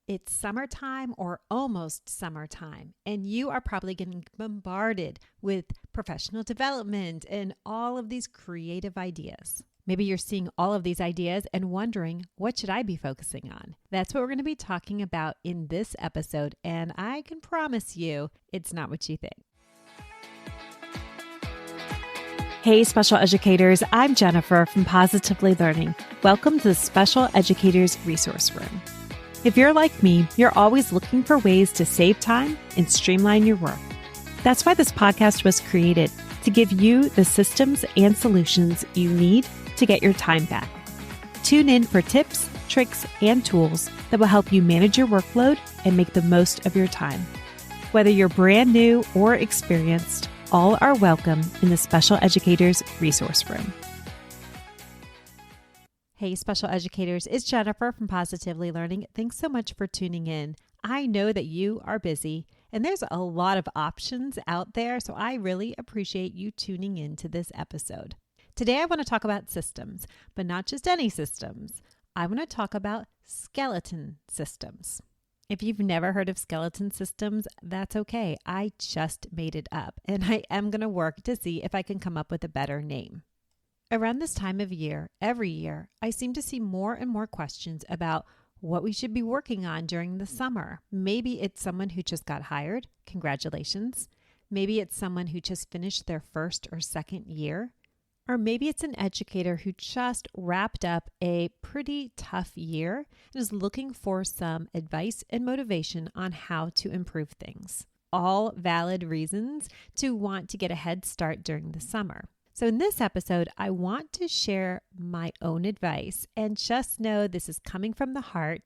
It's summertime or almost summertime, and you are probably getting bombarded with professional development and all of these creative ideas. Maybe you're seeing all of these ideas and wondering, what should I be focusing on? That's what we're going to be talking about in this episode, and I can promise you it's not what you think. Hey, special educators, I'm Jennifer from Positively Learning. Welcome to the Special Educators Resource Room. If you're like me, you're always looking for ways to save time and streamline your work. That's why this podcast was created, to give you the systems and solutions you need to get your time back. Tune in for tips, tricks, and tools that will help you manage your workload and make the most of your time. Whether you're brand new or experienced, all are welcome in the Special Educators Resource Room. Hey, special educators, it's Jennifer from Positively Learning. Thanks so much for tuning in. I know that you are busy and there's a lot of options out there, so I really appreciate you tuning in to this episode. Today, I want to talk about systems, but not just any systems. I want to talk about skeleton systems. If you've never heard of skeleton systems, that's okay. I just made it up, and I am going to work to see if I can come up with a better name. Around this time of year, every year, I seem to see more and more questions about what we should be working on during the summer. Maybe it's someone who just got hired. Congratulations. Maybe it's someone who just finished their first or second year. Or maybe it's an educator who just wrapped up a pretty tough year and is looking for some advice and motivation on how to improve things. All valid reasons to want to get a head start during the summer. So in this episode, I want to share my own advice, and just know this is coming from the heart.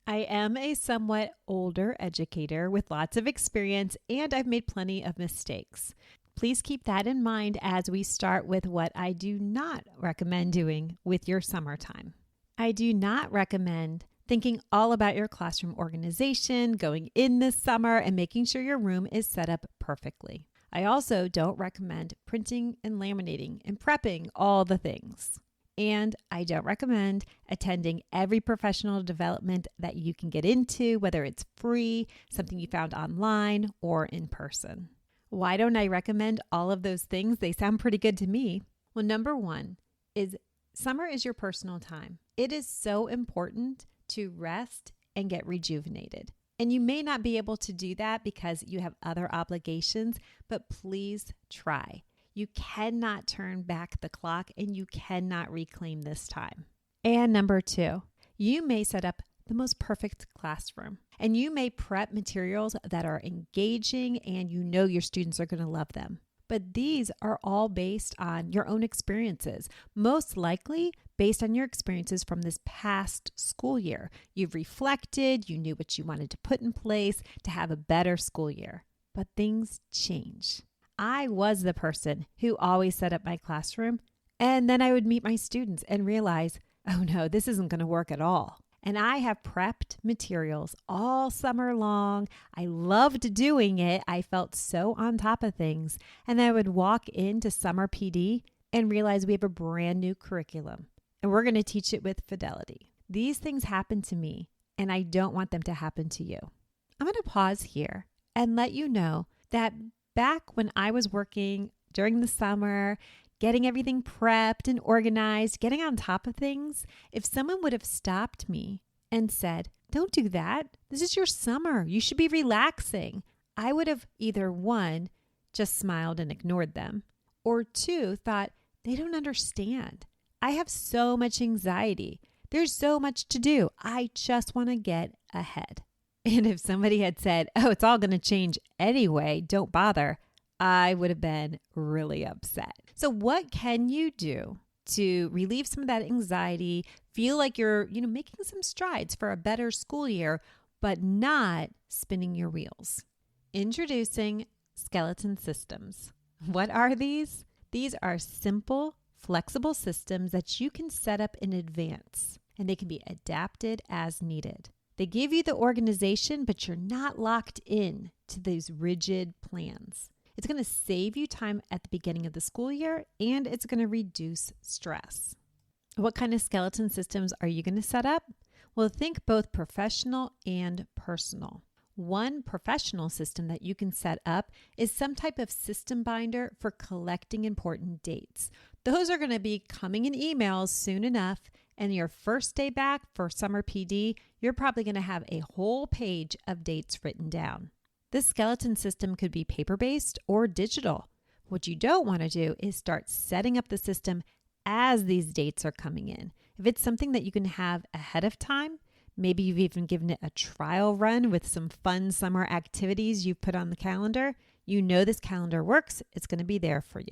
I am a somewhat older educator with lots of experience, and I've made plenty of mistakes. Please keep that in mind as we start with what I do not recommend doing with your summertime. I do not recommend thinking all about your classroom organization, going in this summer, and making sure your room is set up perfectly. I also don't recommend printing and laminating and prepping all the things. And I don't recommend attending every professional development that you can get into, whether it's free, something you found online, or in person. Why don't I recommend all of those things? They sound pretty good to me. Well, number one is summer is your personal time. It is so important to rest and get rejuvenated. And you may not be able to do that because you have other obligations, but please try. You cannot turn back the clock and you cannot reclaim this time. And number two, you may set up the most perfect classroom and you may prep materials that are engaging and you know your students are going to love them. But these are all based on your own experiences, most likely based on your experiences from this past school year. You've reflected, you knew what you wanted to put in place to have a better school year. But things change. I was the person who always set up my classroom, and then I would meet my students and realize, oh no, this isn't going to work at all. And I have prepped materials all summer long. I loved doing it. I felt so on top of things. And I would walk into summer PD and realize we have a brand new curriculum and we're going to teach it with fidelity. These things happen to me and I don't want them to happen to you. I'm going to pause here and let you know that back when I was working during the summer, getting everything prepped and organized, getting on top of things, if someone would have stopped me and said, don't do that. This is your summer. You should be relaxing. I would have either one, just smiled and ignored them, or two, thought, they don't understand. I have so much anxiety. There's so much to do. I just want to get ahead. And if somebody had said, oh, it's all going to change anyway, don't bother, I would have been really upset. So what can you do to relieve some of that anxiety, feel like you're, making some strides for a better school year, but not spinning your wheels? Introducing skeleton systems. What are these? These are simple, flexible systems that you can set up in advance, and they can be adapted as needed. They give you the organization, but you're not locked in to these rigid plans. It's going to save you time at the beginning of the school year, and it's going to reduce stress. What kind of skeleton systems are you going to set up? Well, think both professional and personal. One professional system that you can set up is some type of system binder for collecting important dates. Those are going to be coming in emails soon enough. And your first day back for summer PD, you're probably going to have a whole page of dates written down. This skeleton system could be paper-based or digital. What you don't want to do is start setting up the system as these dates are coming in. If it's something that you can have ahead of time, maybe you've even given it a trial run with some fun summer activities you've put on the calendar, you know this calendar works, it's going to be there for you.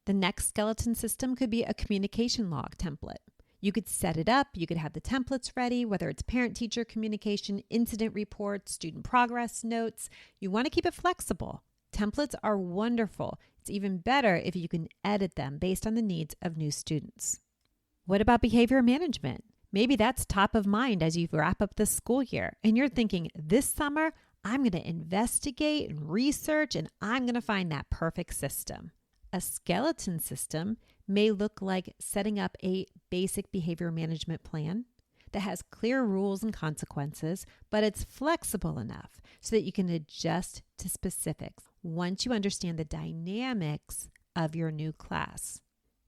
The next skeleton system could be a communication log template. You could set it up, you could have the templates ready, whether it's parent-teacher communication, incident reports, student progress notes. You want to keep it flexible. Templates are wonderful. It's even better if you can edit them based on the needs of new students. What about behavior management? Maybe that's top of mind as you wrap up the school year and you're thinking, this summer, I'm going to investigate and research and I'm going to find that perfect system. A skeleton system may look like setting up a basic behavior management plan that has clear rules and consequences, but it's flexible enough so that you can adjust to specifics once you understand the dynamics of your new class.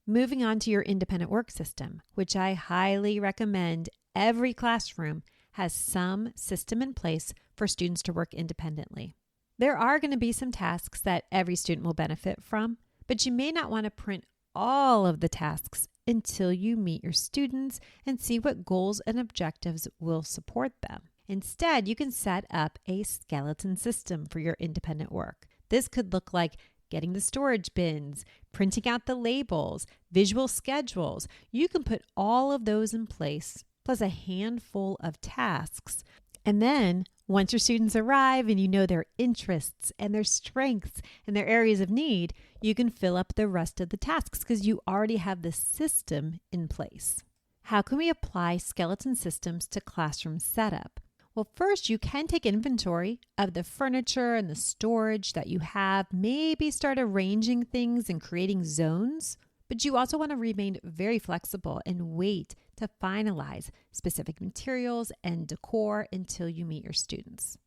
Moving on to your independent work system, which I highly recommend every classroom has some system in place for students to work independently. There are going to be some tasks that every student will benefit from, but you may not want to print all of the tasks until you meet your students and see what goals and objectives will support them. Instead, you can set up a skeleton system for your independent work. This could look like getting the storage bins, printing out the labels, visual schedules. You can put all of those in place, plus a handful of tasks. And then once your students arrive and you know their interests and their strengths and their areas of need, you can fill up the rest of the tasks because you already have the system in place. How can we apply skeleton systems to classroom setup? Well, first, you can take inventory of the furniture and the storage that you have, maybe start arranging things and creating zones, but you also want to remain very flexible and wait to finalize specific materials and decor until you meet your students.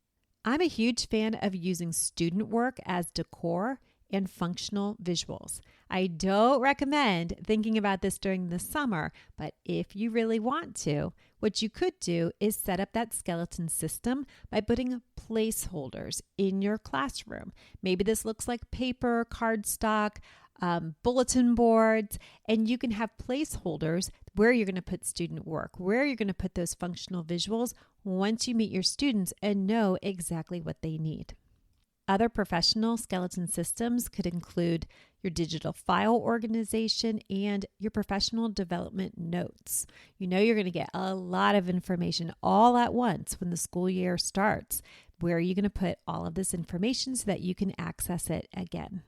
I'm a huge fan of using student work as decor and functional visuals. I don't recommend thinking about this during the summer, but if you really want to, what you could do is set up that skeleton system by putting placeholders in your classroom. Maybe this looks like paper, cardstock, bulletin boards, and you can have placeholders where you're going to put student work, where you're going to put those functional visuals once you meet your students and know exactly what they need. Other professional skeleton systems could include your digital file organization and your professional development notes. You know you're going to get a lot of information all at once when the school year starts. Where are you going to put all of this information so that you can access it again?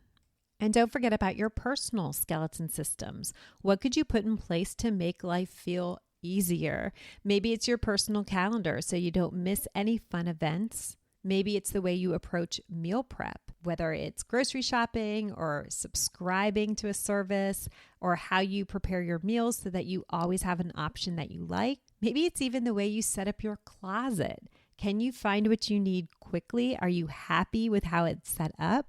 And don't forget about your personal skeleton systems. What could you put in place to make life feel easier? Maybe it's your personal calendar so you don't miss any fun events. Maybe it's the way you approach meal prep, whether it's grocery shopping or subscribing to a service, or how you prepare your meals so that you always have an option that you like. Maybe it's even the way you set up your closet. Can you find what you need quickly? Are you happy with how it's set up?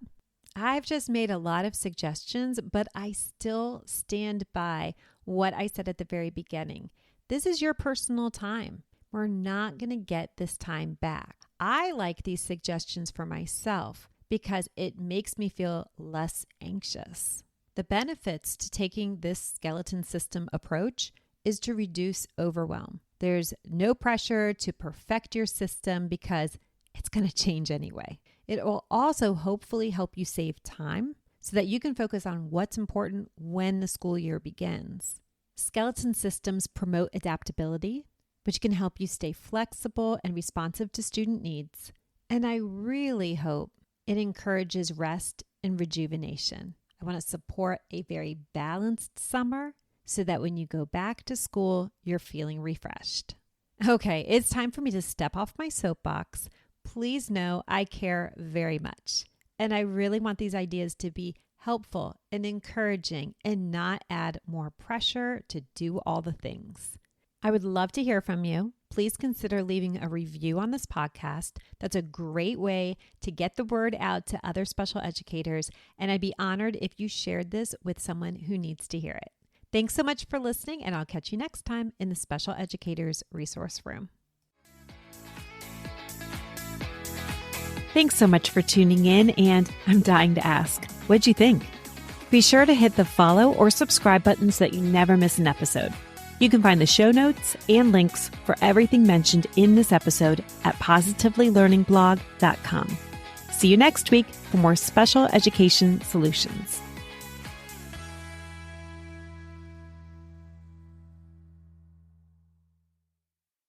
I've just made a lot of suggestions, but I still stand by what I said at the very beginning. This is your personal time. We're not going to get this time back. I like these suggestions for myself because it makes me feel less anxious. The benefits to taking this skeleton system approach is to reduce overwhelm. There's no pressure to perfect your system because it's going to change anyway. It will also hopefully help you save time so that you can focus on what's important when the school year begins. Skeleton systems promote adaptability, which can help you stay flexible and responsive to student needs. And I really hope it encourages rest and rejuvenation. I want to support a very balanced summer so that when you go back to school, you're feeling refreshed. Okay, it's time for me to step off my soapbox. Please know I care very much. And I really want these ideas to be helpful and encouraging and not add more pressure to do all the things. I would love to hear from you. please consider leaving a review on this podcast. That's a great way to get the word out to other special educators, and I'd be honored if you shared this with someone who needs to hear it. Thanks so much for listening, and I'll catch you next time in the Special Educators Resource Room. Thanks so much for tuning in, and I'm dying to ask, what'd you think? Be sure to hit the follow or subscribe buttons so that you never miss an episode. You can find the show notes and links for everything mentioned in this episode at positivelylearningblog.com. See you next week for more special education solutions.